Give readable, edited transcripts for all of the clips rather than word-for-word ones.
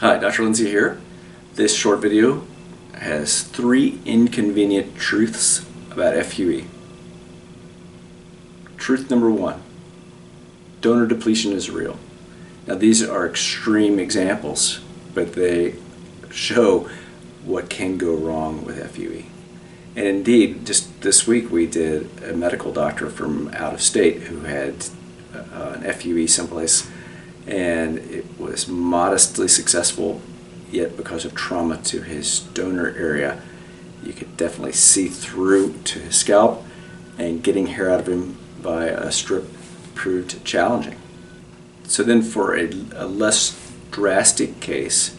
Hi, Dr. Lindsey here. This short video has 3 inconvenient truths about FUE. Truth number 1, donor depletion is real. Now these are extreme examples, but they show what can go wrong with FUE. And indeed, just this week we did a medical doctor from out of state who had an FUE someplace, and it was modestly successful, yet because of trauma to his donor area, you could definitely see through to his scalp, and getting hair out of him by a strip proved challenging. So then for a less drastic case,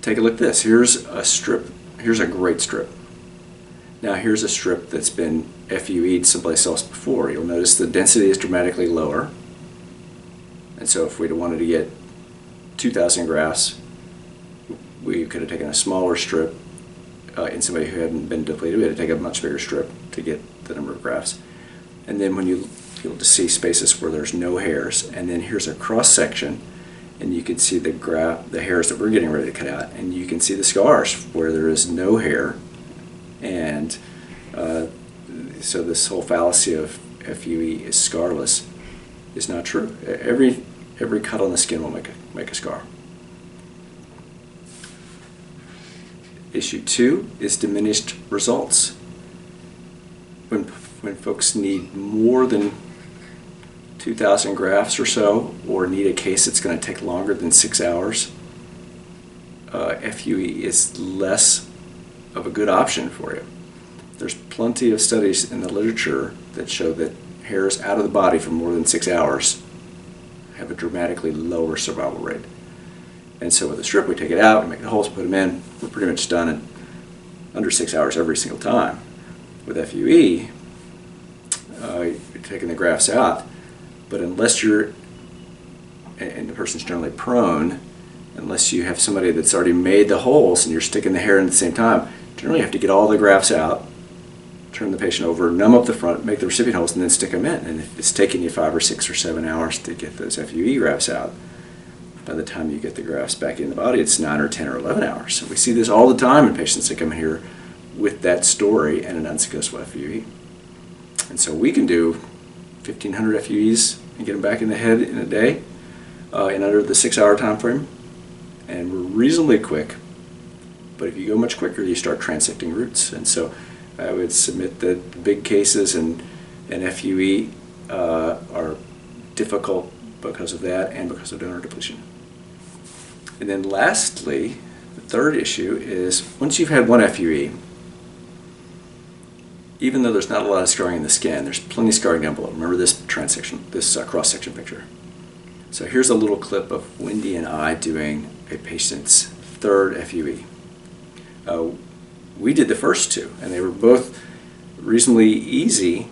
take a look at this. Here's a strip, here's a great strip. Now here's a strip that's been FUE'd someplace else before. You'll notice the density is dramatically lower. And so if we'd wanted to get 2,000 grafts, we could have taken a smaller strip in somebody who hadn't been depleted. We had to take a much bigger strip to get the number of grafts. And then when you'll just see spaces where there's no hairs, and then here's a cross section, and you can see the hairs that we're getting ready to cut out, and you can see the scars where there is no hair. And so this whole fallacy of FUE is scarless is not true. Every cut on the skin will make a scar. Issue 2 is diminished results. When folks need more than 2,000 grafts or so, or need a case that's going to take longer than 6 hours, FUE is less of a good option for you. There's plenty of studies in the literature that show that hairs out of the body for more than 6 hours have a dramatically lower survival rate. And so with a strip, we take it out, we make the holes, put them in, we're pretty much done in under 6 hours every single time. With FUE, you're taking the grafts out, but unless you're, and the person's generally prone, unless you have somebody that's already made the holes and you're sticking the hair in at the same time, generally you have to get all the grafts out, turn the patient over, numb up the front, make the recipient holes, and then stick them in. And if it's taking you 5 or 6 or 7 hours to get those FUE grafts out, by the time you get the grafts back in the body, it's 9 or 10 or 11 hours. So we see this all the time in patients that come in here with that story and an unsuccessful FUE. And so we can do 1,500 FUEs and get them back in the head in a day in under the 6-hour time frame. And we're reasonably quick, but if you go much quicker, you start transecting roots. And so I would submit that big cases and FUE are difficult because of that and because of donor depletion. And then lastly, the third issue is once you've had one FUE, even though there's not a lot of scarring in the skin, there's plenty of scarring down below. Remember this transection, this cross-section picture. So here's a little clip of Wendy and I doing a patient's third FUE. We did the first 2, and they were both reasonably easy,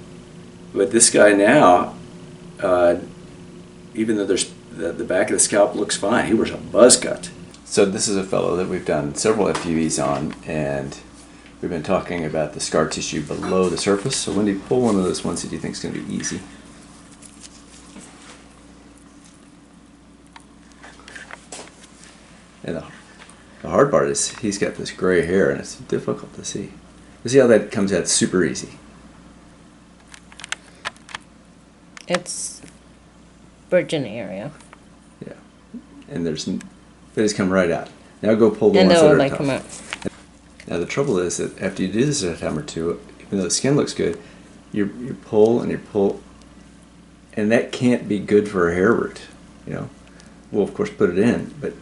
but this guy now, even though there's the back of the scalp looks fine, he was a buzz cut. So this is a fellow that we've done several FUEs on, and we've been talking about the scar tissue below the surface. So Wendy, pull one of those ones that you think is going to be easy. And the hard part is he's got this gray hair, and it's difficult to see. You see how that comes out super easy? It's virgin area. Yeah, and they just come right out. Now go pull the And ones they'll that are like tough. come out. Now the trouble is that after you do this a time or two, even though the skin looks good, you pull and you pull, and that can't be good for a hair root. You know, we'll of course put it in, but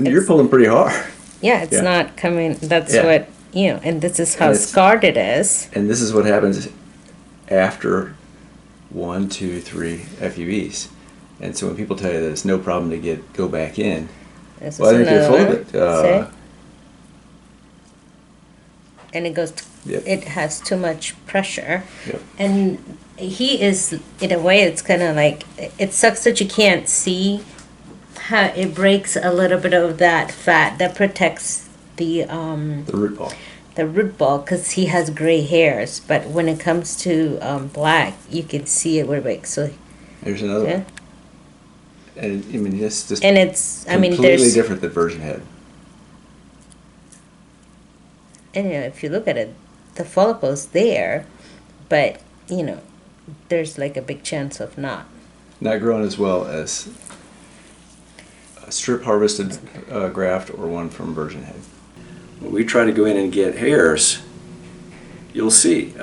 you're pulling pretty hard. Yeah, it's not coming. That's what, and this is how And scarred it is. And this is what happens after 1, 2, 3 FUEs. And so when people tell you that it's no problem to go back in, This well, I is think they're full another of it. See? And it goes. Yep. It has too much pressure. Yep. And he is, in a way, it's kind of like, it sucks that you can't see how it breaks a little bit of that fat that protects the root ball. The root ball, because he has gray hairs. But when it comes to black, you can see it where it breaks. So Here's another one. And I mean, it's just And it's, I mean, completely there's, different than virgin head. and if you look at it, the follicle's there, but, there's like a big chance of not. Not growing as well as a strip harvested graft or one from virgin head. When we try to go in and get hairs, you'll see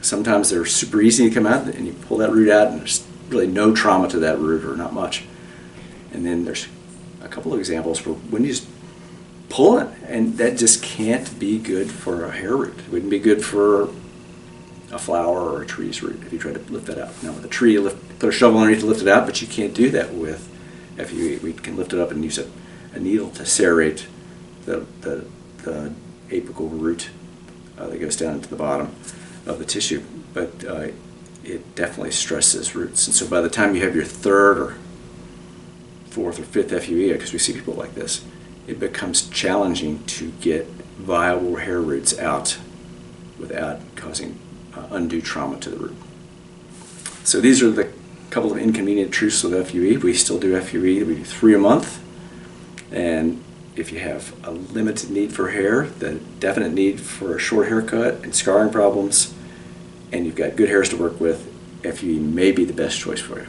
sometimes they're super easy to come out, and you pull that root out and there's really no trauma to that root, or not much. And then there's a couple of examples where when you just pull it, and that just can't be good for a hair root. It wouldn't be good for a flower or a tree's root if you try to lift that out. Now with a tree, you put a shovel underneath to lift it out, but you can't do that with FUE. We can lift it up and use a needle to serrate the apical root that goes down into the bottom of the tissue. But it definitely stresses roots. And so by the time you have your third or fourth or fifth FUE, because we see people like this, it becomes challenging to get viable hair roots out without causing undue trauma to the root. So these are the couple of inconvenient truths with FUE. We still do FUE. We do 3 a month. And if you have a limited need for hair, the definite need for a short haircut and scarring problems, and you've got good hairs to work with, FUE may be the best choice for you.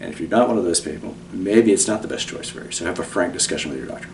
And if you're not one of those people, maybe it's not the best choice for you. So have a frank discussion with your doctor.